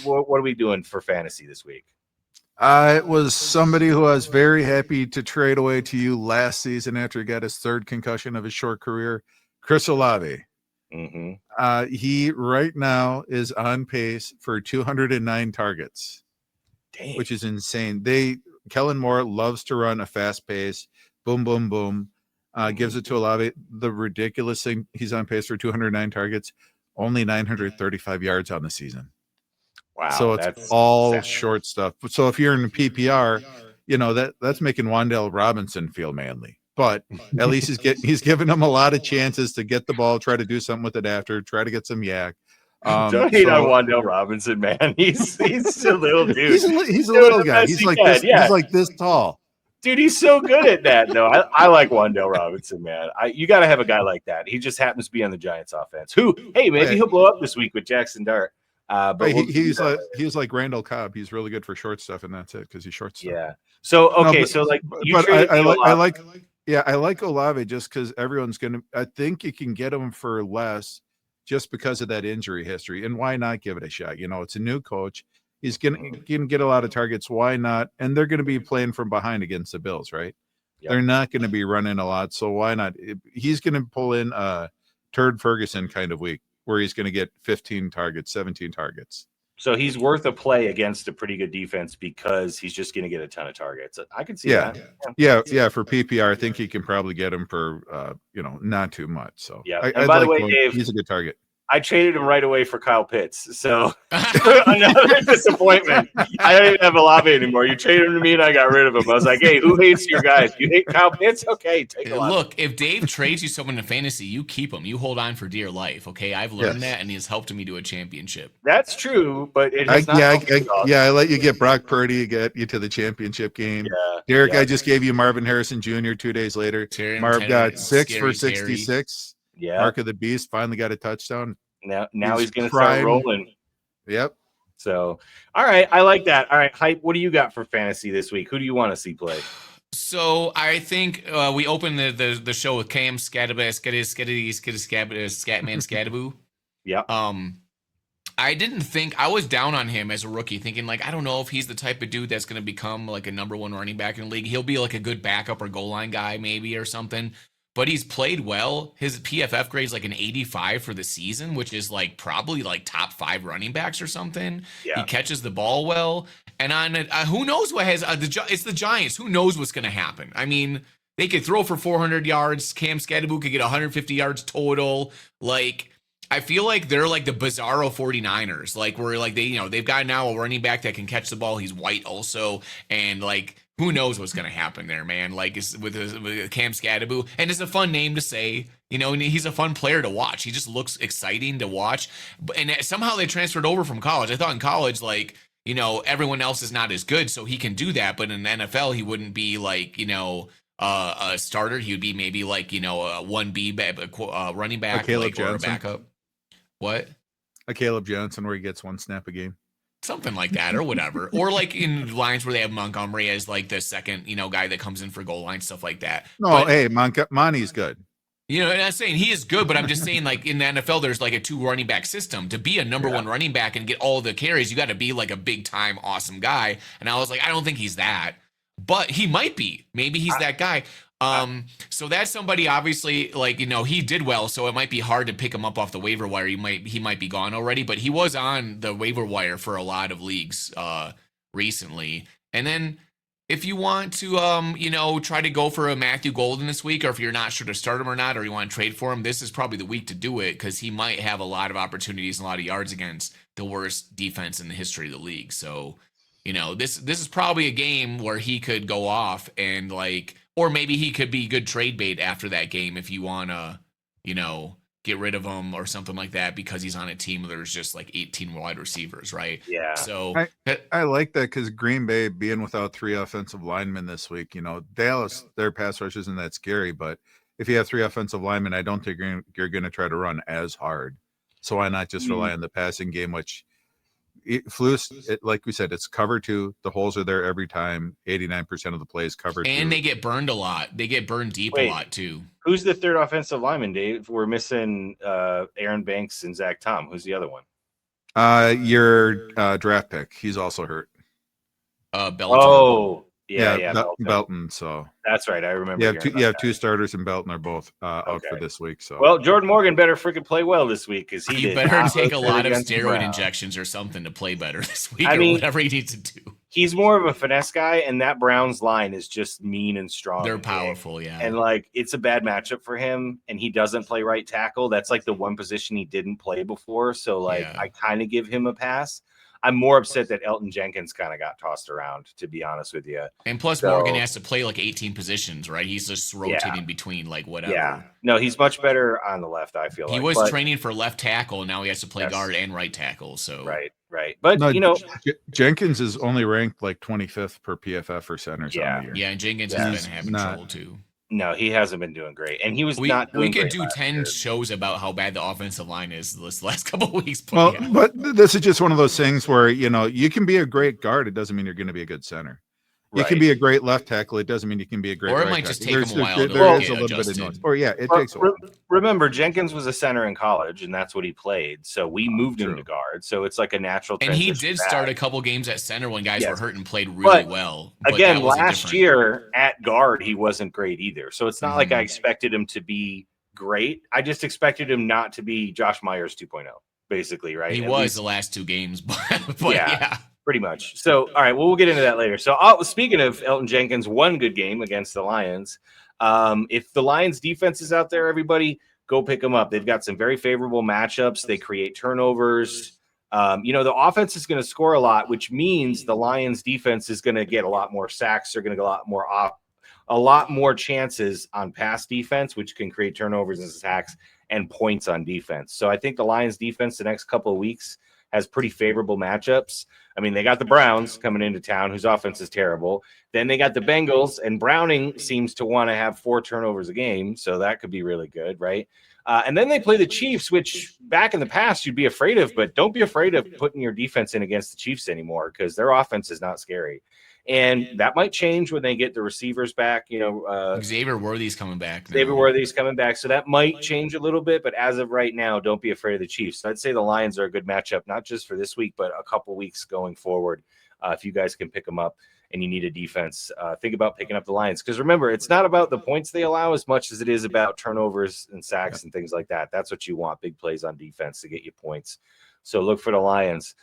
what are we doing for fantasy this week? It was somebody who I was very happy to trade away to you last season after he got his third concussion of his short career, Chris Olave. Mm-hmm. He right now is on pace for 209 targets, Dang. which is insane. Kellen Moore loves to run a fast pace, boom, boom, boom. Gives it to Olave. The ridiculous thing, he's on pace for 209 targets, only 935 yards on the season. Wow. So it's all short stuff. So if you're in PPR, that's making Wan'Dale Robinson feel manly. But at least he's giving him a lot of chances to get the ball, try to do something with it after, try to get some yak. Don't hate on Wan'Dale Robinson, man. He's a little dude. He's a little guy. He's like this. Yeah. He's like this tall. Dude, he's so good at that, though. I like Wan'Dale Robinson, man. You got to have a guy like that. He just happens to be on the Giants offense. Maybe he'll blow up this week with Jackson Dart. But he's like Randall Cobb. He's really good for short stuff, and that's it because he's short stuff. Yeah. So I like Olave just because everyone's gonna. I think you can get him for less, just because of that injury history. And why not give it a shot? It's a new coach. He's gonna get a lot of targets. Why not? And they're gonna be playing from behind against the Bills, right? Yep. They're not gonna be running a lot, so why not? He's gonna pull in a Turd Ferguson kind of week, where he's going to get 15 targets, 17 targets. So he's worth a play against a pretty good defense because he's just going to get a ton of targets. I can see that. Yeah. For PPR, I think he can probably get him for, not too much. So yeah. And by the way, Dave, he's a good target. I traded him right away for Kyle Pitts. So another disappointment. I don't even have Olave anymore. You traded him to me and I got rid of him. I was like, hey, who hates your guys? You hate Kyle Pitts? Okay, take a look. If Dave trades you someone in fantasy, you keep him. You hold on for dear life. Okay, I've learned that, and he has helped me to a championship. That's true, but it has I let you get Brock Purdy, get you to the championship game. Yeah, Derek, I just gave you Marvin Harrison Jr. 2 days later. Marv got 6 for 66. Yeah, Mark of the Beast finally got a touchdown. Now he's going to start rolling. Yep. So, all right. I like that. All right. Hype, what do you got for fantasy this week? Who do you want to see play? So I think we opened the show with Cam Scatman. Yeah. I didn't think I was down on him as a rookie, thinking like I don't know if he's the type of dude that's going to become like a number one running back in the league. He'll be like a good backup or goal line guy maybe or something. But he's played well. His PFF grade is like an 85 for the season, which is like probably like top 5 running backs or something. Yeah. He catches the ball well. And on who knows what has it's the Giants. Who knows what's going to happen? I mean, they could throw for 400 yards. Cam Scatterboot could get 150 yards total. Like, I feel like they're like the bizarro 49ers. Like, where like they've got now a running back that can catch the ball. He's white also, and like. Who knows what's going to happen there, man? Like with Cam Scatterboot. And it's a fun name to say, and he's a fun player to watch. He just looks exciting to watch. And somehow they transferred over from college. I thought in college, like, everyone else is not as good, so he can do that. But in the NFL, he wouldn't be like, a starter. He would be maybe like, a 1B running back or a backup. What? A Caleb Johnson where he gets 1 snap a game. Something like that or whatever. Or like in lines where they have Montgomery as like the second, guy that comes in for goal line, stuff like that. Hey, Monty's good. And I'm saying he is good, but I'm just saying like in the NFL, there's like a 2 running back system. To be a number 1 running back and get all the carries, you got to be like a big time, awesome guy. And I was like, I don't think he's that, but he might be. Maybe he's that guy. So that's somebody obviously like, he did well, so it might be hard to pick him up off the waiver wire. He might be gone already, but he was on the waiver wire for a lot of leagues, recently. And then if you want to, try to go for a Matthew Golden this week, or if you're not sure to start him or not, or you want to trade for him, this is probably the week to do it because he might have a lot of opportunities and a lot of yards against the worst defense in the history of the league. So, this is probably a game where he could go off and like, or maybe he could be good trade bait after that game if you want to, get rid of him or something like that because he's on a team where there's just like 18 wide receivers, right? Yeah. So I like that because Green Bay being without 3 offensive linemen this week, Dallas, their pass rush isn't that scary, but if you have 3 offensive linemen, I don't think you're going to try to run as hard. So why not just rely on the passing game, which Flus, like we said, it's cover 2. The holes are there every time. 89% of the plays covered. And they get burned a lot. They get burned deep a lot too. Who's the 3rd offensive lineman, Dave? We're missing Aaron Banks and Zach Tom. Who's the other one? Your draft pick. He's also hurt. Belton. Oh, yeah, Belton. Belton. So That's right. I remember. you have two starters, and Belton are both out for this week. So well, Jordan Morgan better freaking play well this week because he did better not take a look lot good of against steroid Brown. injections or something to play better this week, I or mean, whatever he needs to do. He's more of a finesse guy, and that Browns line is just mean and strong. They're and big. powerful, yeah. And like it's a bad matchup for him, and he doesn't play right tackle. That's like the one position he didn't play before. So like I kind of give him a pass. I'm more upset that Elton Jenkins kind of got tossed around, to be honest with you. And plus, Morgan has to play like 18 positions, right? He's just rotating between like whatever. Yeah. No, he's much better on the left, I feel like. He was training for left tackle, and now he has to play guard and right tackle. So Right. But, no, Jenkins is only ranked like 25th per PFF for centers on the year. Yeah, and Jenkins has been having trouble too. No, he hasn't been doing great, and he was not doing great. We could do 10 shows about how bad the offensive line is this last couple of weeks. But but this is just one of those things where you can be a great guard. It doesn't mean you're going to be a good center. You can be a great left tackle. It doesn't mean you can be a great. Or it right might just take tackle. him a while. There is a little bit of noise. Or it takes a while. Remember, Jenkins was a center in college, and that's what he played. So we moved him to guard. So it's like a natural. And he did start a couple games at center when guys were hurt and played really well. But again, last year at guard, he wasn't great either. So it's not like I expected him to be great. I just expected him not to be Josh Myers 2.0, basically, right? He was the last two games, but yeah. Pretty much. So, all right, well, we'll get into that later. So, speaking of Elton Jenkins, one good game against the Lions. If the Lions defense is out there, everybody go pick them up. They've got some very favorable matchups. They create turnovers. The offense is going to score a lot, which means the Lions defense is going to get a lot more sacks. They're going to get a lot more chances on pass defense, which can create turnovers and sacks and points on defense. So I think the Lions defense the next couple of weeks has pretty favorable matchups. I mean, they got the Browns coming into town, whose offense is terrible. Then they got the Bengals, and Browning seems to want to have 4 turnovers a game, so that could be really good, right? And then they play the Chiefs, which back in the past you'd be afraid of, but don't be afraid of putting your defense in against the Chiefs anymore because their offense is not scary. And that might change when they get the receivers back. Xavier Worthy's coming back. Xavier Worthy's coming back. So that might change a little bit. But as of right now, don't be afraid of the Chiefs. So I'd say the Lions are a good matchup, not just for this week, but a couple weeks going forward. If you guys can pick them up and you need a defense, think about picking up the Lions. Because remember, it's not about the points they allow as much as it is about turnovers and sacks and things like that. That's what you want, big plays on defense to get you points. So look for the Lions.